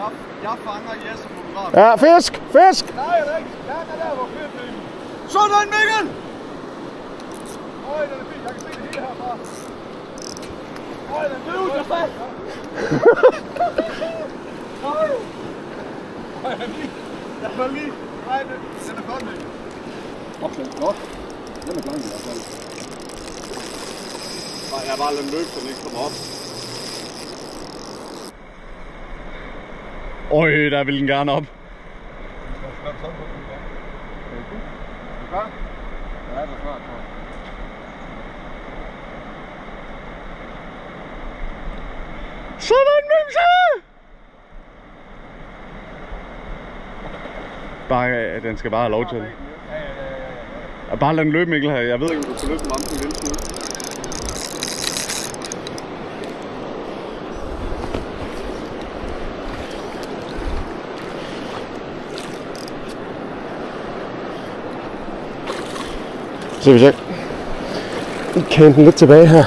Jeg fanger Jes som fotograf. Ja, fisk! Fisk! Nej, det er ikke. Ja, den er hvor fedt, Mikkel. Sådan, Mikkel! Øj, den er fint. Jeg kan se det hele herfra. Øj, den er ud, jeg fast. Øj, jeg faldt lige. Nej, den er flot, Mikkel. Okay, godt. Den er blank i hvert fald. Nej, jeg har bare ladet den løbe, så den ikke kommer op. Øj, der vil den gerne op. Sådan, Mimse! Bare, den skal bare have lov til det. Bare lad den løbe, Mikkel her. Jeg ved ikke, om du kan løbe den om på den side. Så hvis jeg kan den lidt tilbage her.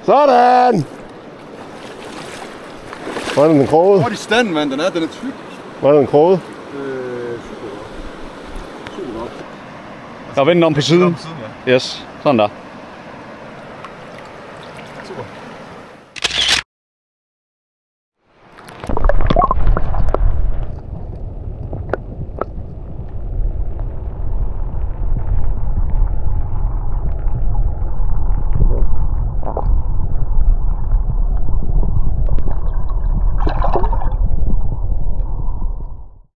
Sådan! Hvor er den kroget? Hvor er de stand, mand? Den er tyk. Hvor er den kroget? Super godt. Jeg vender om på siden. Yes, sådan der.